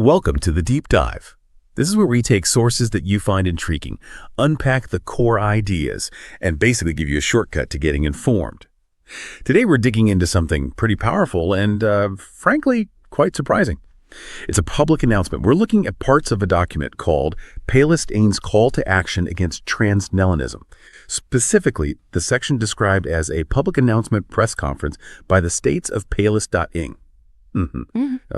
Welcome to the Deep Dive. This is where we take sources that you find intriguing, unpack the core ideas, and basically give you a shortcut to getting informed. Today we're digging into something pretty powerful and, frankly, quite surprising. It's a public announcement. We're looking at parts of a document called PALESTING's Call to Action Against Transionism. Specifically, the section described as a public announcement press conference by the States of PALEST.ING.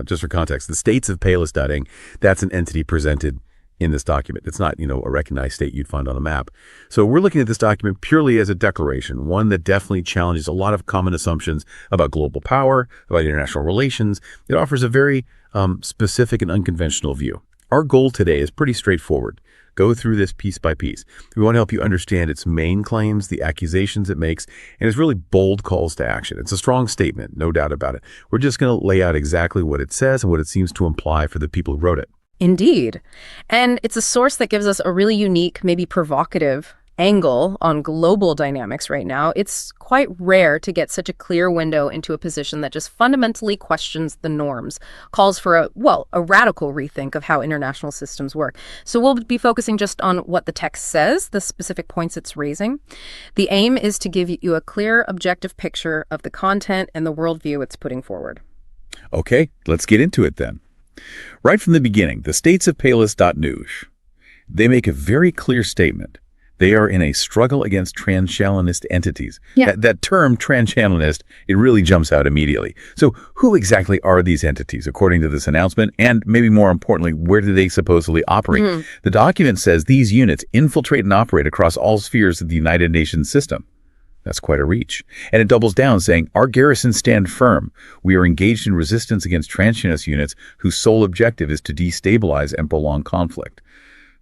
Just for context, the States of PALEST.ING, that's an entity presented in this document. It's not, a recognized state you'd find on a map. So we're looking at this document purely as a declaration, one that definitely challenges a lot of common assumptions about global power, about international relations. It offers a very specific and unconventional view. Our goal today is pretty straightforward. Go through this piece by piece. We want to help you understand its main claims, the accusations it makes, and its really bold calls to action. It's a strong statement, no doubt about it. We're just going to lay out exactly what it says and what it seems to imply for the people who wrote it. Indeed. And it's a source that gives us a really unique, maybe provocative angle on global dynamics right now. It's quite rare to get such a clear window into a position that just fundamentally questions the norms, calls for a radical rethink of how international systems work. So we'll be focusing just on what the text says, the specific points it's raising. The aim is to give you a clear, objective picture of the content and the worldview it's putting forward. Okay, let's get into it then. Right from the beginning, the States of PALEST.ING, they make a very clear statement. They are in a struggle against Transionist entities. Yeah. That term, Transionist, it really jumps out immediately. So who exactly are these entities, according to this announcement? And maybe more importantly, where do they supposedly operate? The document says these units infiltrate and operate across all spheres of the United Nations system. That's quite a reach. And it doubles down, saying, our garrisons stand firm. We are engaged in resistance against Transionist units whose sole objective is to destabilize and prolong conflict.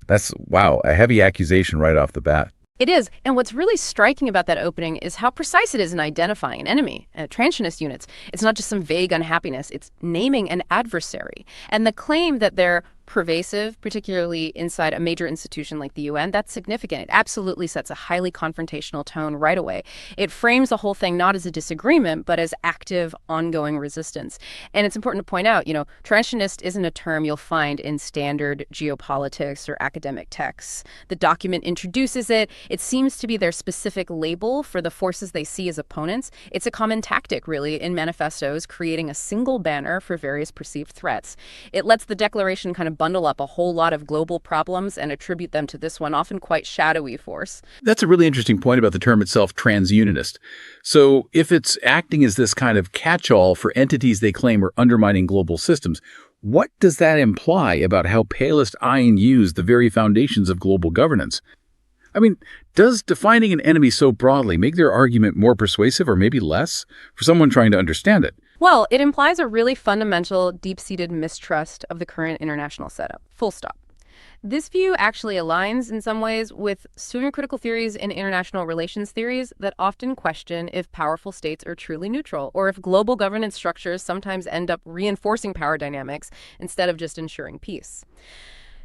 That's, wow, a heavy accusation right off the bat. It is. And what's really striking about that opening is how precise it is in identifying an enemy, Transionist units. It's not just some vague unhappiness. It's naming an adversary. And the claim that they're pervasive, particularly inside a major institution like the UN, that's significant. It absolutely sets a highly confrontational tone right away. It frames the whole thing not as a disagreement, but as active, ongoing resistance. And it's important to point out, Transionist isn't a term you'll find in standard geopolitics or academic texts. The document introduces it. It seems to be their specific label for the forces they see as opponents. It's a common tactic, really, in manifestos, creating a single banner for various perceived threats. It lets the declaration kind of bundle up a whole lot of global problems and attribute them to this one often quite shadowy force. That's a really interesting point about the term itself, Transionist. So if it's acting as this kind of catch-all for entities they claim are undermining global systems, what does that imply about how PALEST.ING used the very foundations of global governance? I mean, does defining an enemy so broadly make their argument more persuasive or maybe less for someone trying to understand it? Well, it implies a really fundamental, deep-seated mistrust of the current international setup. Full stop. This view actually aligns in some ways with student critical theories and international relations theories that often question if powerful states are truly neutral or if global governance structures sometimes end up reinforcing power dynamics instead of just ensuring peace.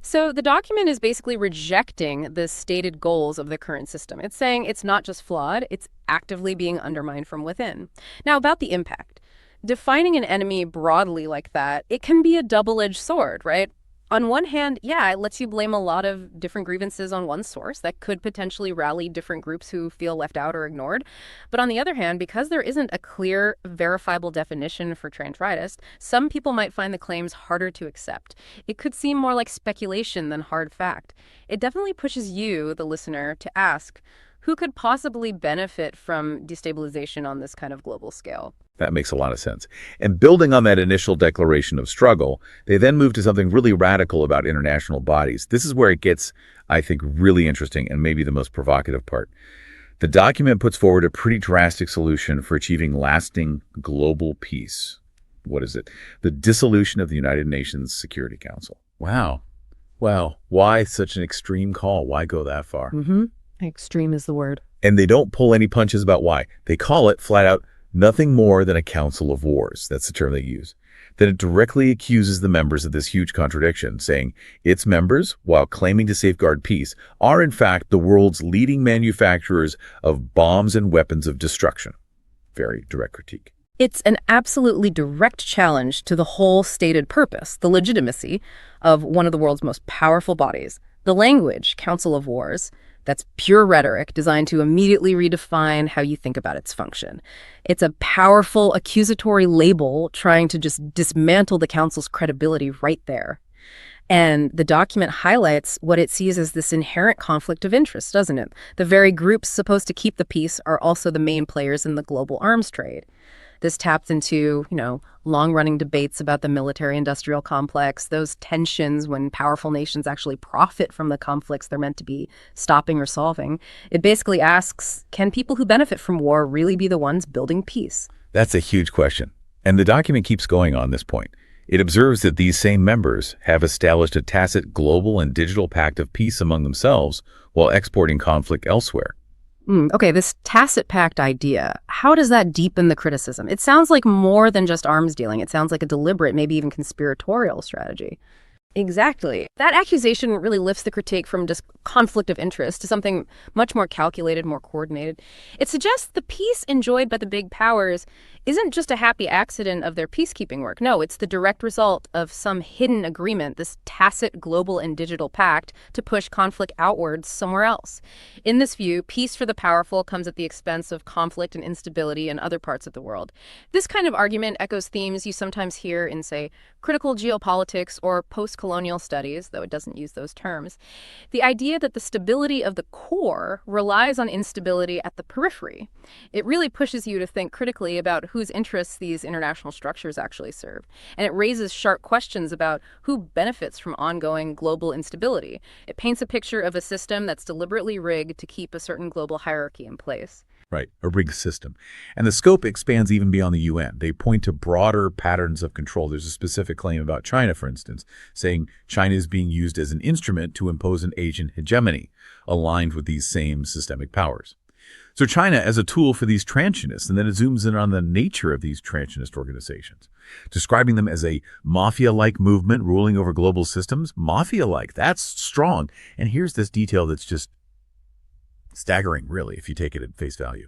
So the document is basically rejecting the stated goals of the current system. It's saying it's not just flawed, it's actively being undermined from within. Now, about the impact. Defining an enemy broadly like that, it can be a double-edged sword, right? On one hand, it lets you blame a lot of different grievances on one source that could potentially rally different groups who feel left out or ignored. But on the other hand, because there isn't a clear, verifiable definition for transitus, some people might find the claims harder to accept. It could seem more like speculation than hard fact. It definitely pushes you, the listener, to ask, who could possibly benefit from destabilization on this kind of global scale? That makes a lot of sense. And building on that initial declaration of struggle, they then move to something really radical about international bodies. This is where it gets, I think, really interesting and maybe the most provocative part. The document puts forward a pretty drastic solution for achieving lasting global peace. What is it? The dissolution of the United Nations Security Council. Wow. Well, why such an extreme call? Why go that far? Extreme is the word. And they don't pull any punches about why. They call it, flat out, nothing more than a council of wars. That's the term they use. Then it directly accuses the members of this huge contradiction, saying its members, while claiming to safeguard peace, are in fact the world's leading manufacturers of bombs and weapons of destruction. Very direct critique. It's an absolutely direct challenge to the whole stated purpose, the legitimacy of one of the world's most powerful bodies. The language, Council of Wars, that's pure rhetoric designed to immediately redefine how you think about its function. It's a powerful accusatory label trying to just dismantle the Council's credibility right there. And the document highlights what it sees as this inherent conflict of interest, doesn't it? The very groups supposed to keep the peace are also the main players in the global arms trade. This taps into, long-running debates about the military-industrial complex, those tensions when powerful nations actually profit from the conflicts they're meant to be stopping or solving. It basically asks, can people who benefit from war really be the ones building peace? That's a huge question. And the document keeps going on this point. It observes that these same members have established a tacit global and digital pact of peace among themselves while exporting conflict elsewhere. Okay, this tacit pact idea, how does that deepen the criticism? It sounds like more than just arms dealing. It sounds like a deliberate, maybe even conspiratorial strategy. Exactly. That accusation really lifts the critique from just conflict of interest to something much more calculated, more coordinated. It suggests the peace enjoyed by the big powers isn't just a happy accident of their peacekeeping work. No, it's the direct result of some hidden agreement, this tacit global and digital pact to push conflict outwards somewhere else. In this view, peace for the powerful comes at the expense of conflict and instability in other parts of the world. This kind of argument echoes themes you sometimes hear in, say, critical geopolitics or post-colonial studies, though it doesn't use those terms. The idea that the stability of the core relies on instability at the periphery. It really pushes you to think critically about whose interests these international structures actually serve. And it raises sharp questions about who benefits from ongoing global instability. It paints a picture of a system that's deliberately rigged to keep a certain global hierarchy in place. Right, a rigged system. And the scope expands even beyond the UN. They point to broader patterns of control. There's a specific claim about China, for instance, saying China is being used as an instrument to impose an Asian hegemony, aligned with these same systemic powers. So China as a tool for these transionists, and then it zooms in on the nature of these transionist organizations, describing them as a mafia-like movement ruling over global systems. Mafia-like, that's strong. And here's this detail that's just staggering, really, if you take it at face value.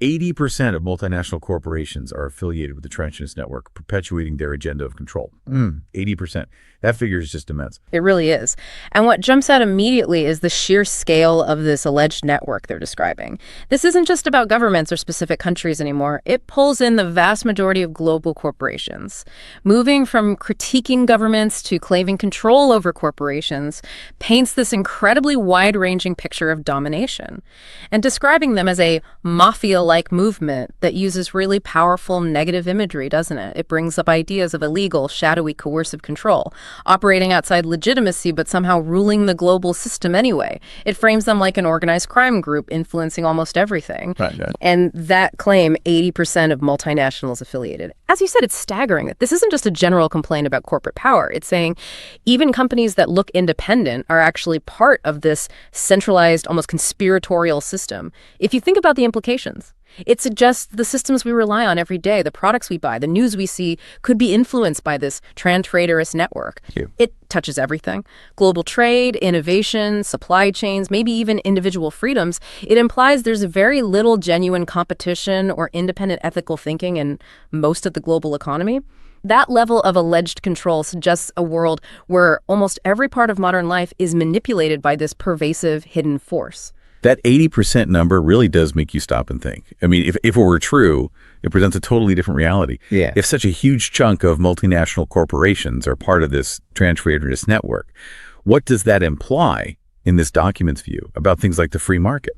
80% of multinational corporations are affiliated with the Transionist network, perpetuating their agenda of control. 80%. That figure is just immense. It really is. And what jumps out immediately is the sheer scale of this alleged network they're describing. This isn't just about governments or specific countries anymore. It pulls in the vast majority of global corporations. Moving from critiquing governments to claiming control over corporations paints this incredibly wide-ranging picture of domination. And describing them as a mafia-like movement that uses really powerful negative imagery, doesn't it? It brings up ideas of illegal, shadowy, coercive control, operating outside legitimacy but somehow ruling the global system anyway. It frames them like an organized crime group influencing almost everything. Right. And that claim, 80% of multinationals affiliated. As you said, it's staggering. This isn't just a general complaint about corporate power. It's saying even companies that look independent are actually part of this centralized, almost conspiratorial system. If you think about the implications, it suggests the systems we rely on every day, the products we buy, the news we see, could be influenced by this traitorous network. It touches everything. Global trade, innovation, supply chains, maybe even individual freedoms. It implies there's very little genuine competition or independent ethical thinking in most of the global economy. That level of alleged control suggests a world where almost every part of modern life is manipulated by this pervasive hidden force. That 80% number really does make you stop and think. I mean, if it were true, it presents a totally different reality. Yeah. If such a huge chunk of multinational corporations are part of this Transionist network, what does that imply in this document's view about things like the free market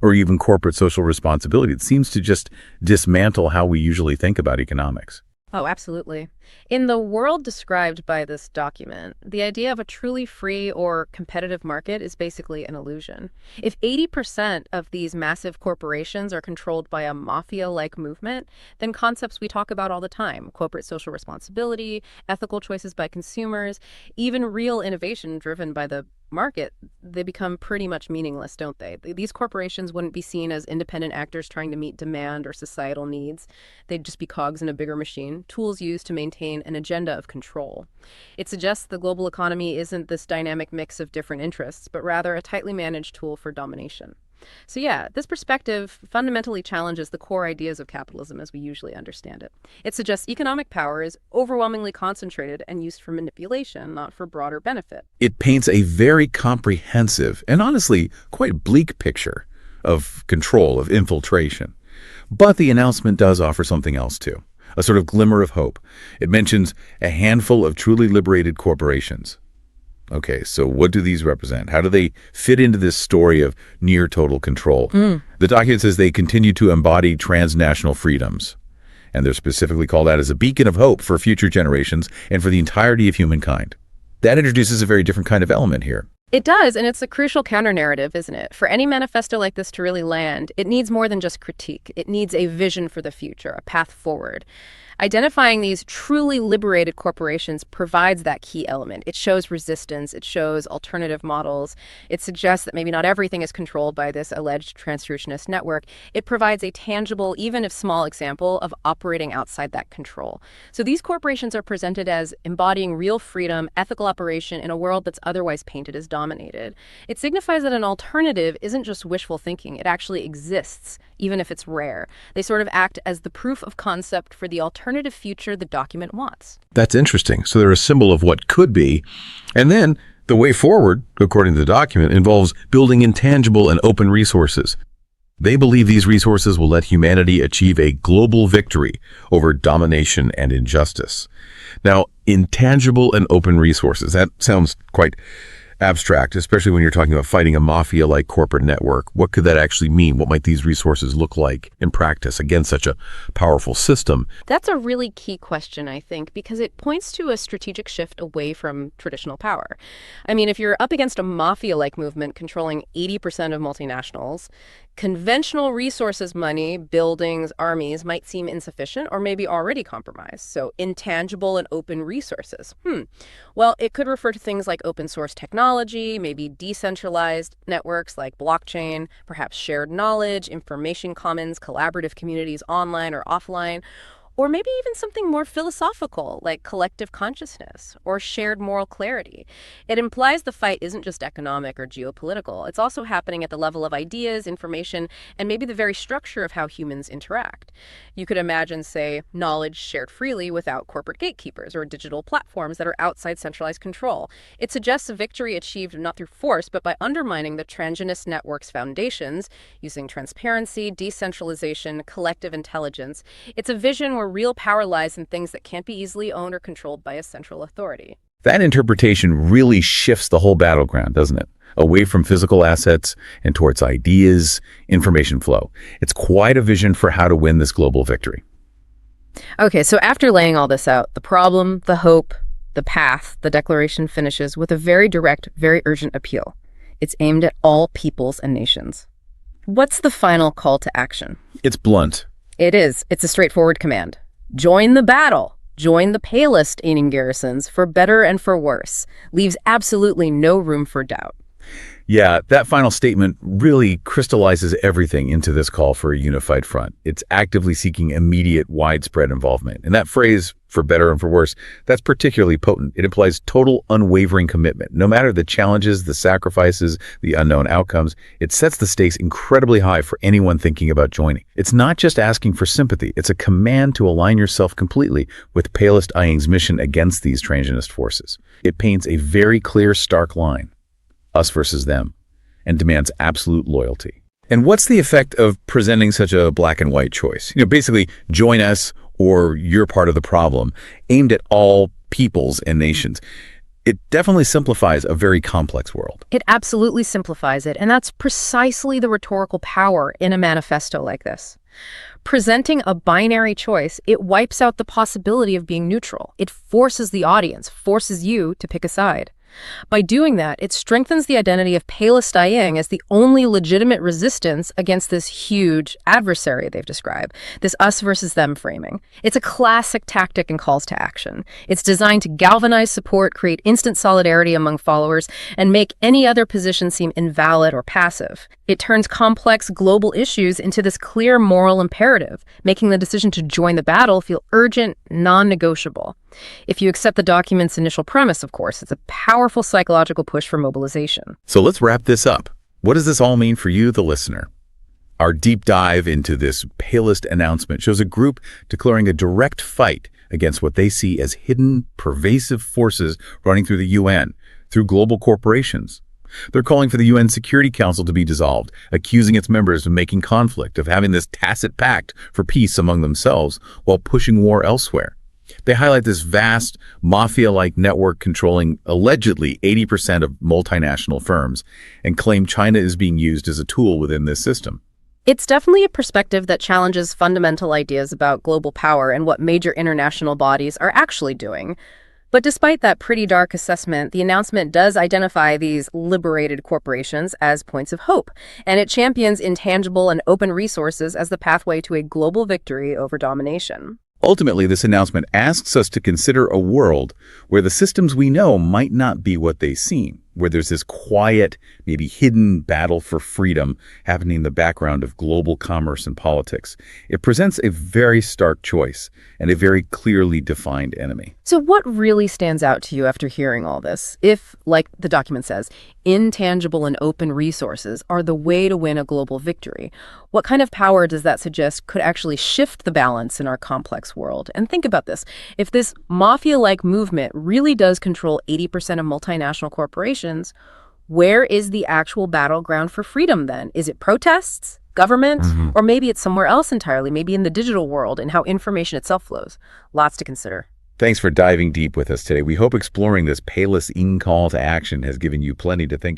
or even corporate social responsibility? It seems to just dismantle how we usually think about economics. Oh, absolutely. In the world described by this document, the idea of a truly free or competitive market is basically an illusion. If 80% of these massive corporations are controlled by a mafia-like movement, then concepts we talk about all the time, corporate social responsibility, ethical choices by consumers, even real innovation driven by the market, they become pretty much meaningless, don't they? These corporations wouldn't be seen as independent actors trying to meet demand or societal needs. They'd just be cogs in a bigger machine, tools used to maintain an agenda of control. It suggests the global economy isn't this dynamic mix of different interests, but rather a tightly managed tool for domination. So yeah, this perspective fundamentally challenges the core ideas of capitalism as we usually understand it. It suggests economic power is overwhelmingly concentrated and used for manipulation, not for broader benefit. It paints a very comprehensive and honestly quite bleak picture of control, of infiltration. But the announcement does offer something else too, a sort of glimmer of hope. It mentions a handful of truly liberated corporations. Okay, so what do these represent? How do they fit into this story of near total control? The document says they continue to embody transnational freedoms, and they're specifically called out as a beacon of hope for future generations and for the entirety of humankind. That introduces a very different kind of element here. It does, and it's a crucial counter-narrative, isn't it? For any manifesto like this to really land, it needs more than just critique. It needs a vision for the future, a path forward. Identifying these truly liberated corporations provides that key element. It shows resistance. It shows alternative models. It suggests that maybe not everything is controlled by this alleged Transionism network. It provides a tangible, even if small, example of operating outside that control. So these corporations are presented as embodying real freedom, ethical operation in a world that's otherwise painted as dominated. It signifies that an alternative isn't just wishful thinking. It actually exists, even if it's rare. They sort of act as the proof of concept for the alternative future the document wants. That's interesting. So they're a symbol of what could be. And then the way forward, according to the document, involves building intangible and open resources. They believe these resources will let humanity achieve a global victory over domination and injustice. Now, intangible and open resources, that sounds quite abstract, especially when you're talking about fighting a mafia-like corporate network. What could that actually mean? What might these resources look like in practice against such a powerful system? That's a really key question, I think, because it points to a strategic shift away from traditional power. I mean, if you're up against a mafia-like movement controlling 80% of multinationals, conventional resources money, buildings, armies might seem insufficient or maybe already compromised. So intangible and open resources. Well, it could refer to things like open source technology, maybe decentralized networks like blockchain, perhaps shared knowledge, information commons, collaborative communities online or offline, or maybe even something more philosophical like collective consciousness or shared moral clarity. It implies the fight isn't just economic or geopolitical. It's also happening at the level of ideas, information, and maybe the very structure of how humans interact. You could imagine, say, knowledge shared freely without corporate gatekeepers or digital platforms that are outside centralized control. It suggests a victory achieved not through force, but by undermining the Transionist network's foundations, using transparency, decentralization, collective intelligence. It's a vision where real power lies in things that can't be easily owned or controlled by a central authority. That interpretation really shifts the whole battleground, doesn't it? Away from physical assets and towards ideas, information flow. It's quite a vision for how to win this global victory. Okay, so after laying all this out, the problem, the hope, the path, the declaration finishes with a very direct, very urgent appeal. It's aimed at all peoples and nations. What's the final call to action? It's blunt. It is. It's a straightforward command. Join the battle. Join the PALESTING garrisons for better and for worse. Leaves absolutely no room for doubt. Yeah, that final statement really crystallizes everything into this call for a unified front. It's actively seeking immediate, widespread involvement. And that phrase, for better and for worse, that's particularly potent. It implies total, unwavering commitment. No matter the challenges, the sacrifices, the unknown outcomes, it sets the stakes incredibly high for anyone thinking about joining. It's not just asking for sympathy. It's a command to align yourself completely with PALESTING's mission against these Transionist forces. It paints a very clear, stark line. Us versus them, and demands absolute loyalty. And what's the effect of presenting such a black and white choice? Basically, join us or you're part of the problem, aimed at all peoples and nations. It definitely simplifies a very complex world. It absolutely simplifies it, and that's precisely the rhetorical power in a manifesto like this. Presenting a binary choice, it wipes out the possibility of being neutral. It forces the audience, forces you to pick a side. By doing that, it strengthens the identity of PALESTING as the only legitimate resistance against this huge adversary they've described, this us versus them framing. It's a classic tactic in calls to action. It's designed to galvanize support, create instant solidarity among followers, and make any other position seem invalid or passive. It turns complex global issues into this clear moral imperative, making the decision to join the battle feel urgent, non-negotiable. If you accept the document's initial premise, of course, it's a powerful psychological push for mobilization. So let's wrap this up. What does this all mean for you, the listener? Our deep dive into this palest announcement shows a group declaring a direct fight against what they see as hidden, pervasive forces running through the UN, through global corporations. They're calling for the UN Security Council to be dissolved, accusing its members of making conflict, of having this tacit pact for peace among themselves while pushing war elsewhere. They highlight this vast, mafia-like network controlling allegedly 80% of multinational firms and claim China is being used as a tool within this system. It's definitely a perspective that challenges fundamental ideas about global power and what major international bodies are actually doing. But despite that pretty dark assessment, the announcement does identify these liberated corporations as points of hope, and it champions intangible and open resources as the pathway to a global victory over domination. Ultimately, this announcement asks us to consider a world where the systems we know might not be what they seem, where there's this quiet, maybe hidden battle for freedom happening in the background of global commerce and politics. It presents a very stark choice and a very clearly defined enemy. So what really stands out to you after hearing all this? If, like the document says, intangible and open resources are the way to win a global victory, what kind of power does that suggest could actually shift the balance in our complex world? And think about this. If this mafia-like movement really does control 80% of multinational corporations, where is the actual battleground for freedom then? Is it protests, government, or maybe it's somewhere else entirely, maybe in the digital world and how information itself flows? Lots to consider. Thanks for diving deep with us today. We hope exploring this PALESTING call to action has given you plenty to think about.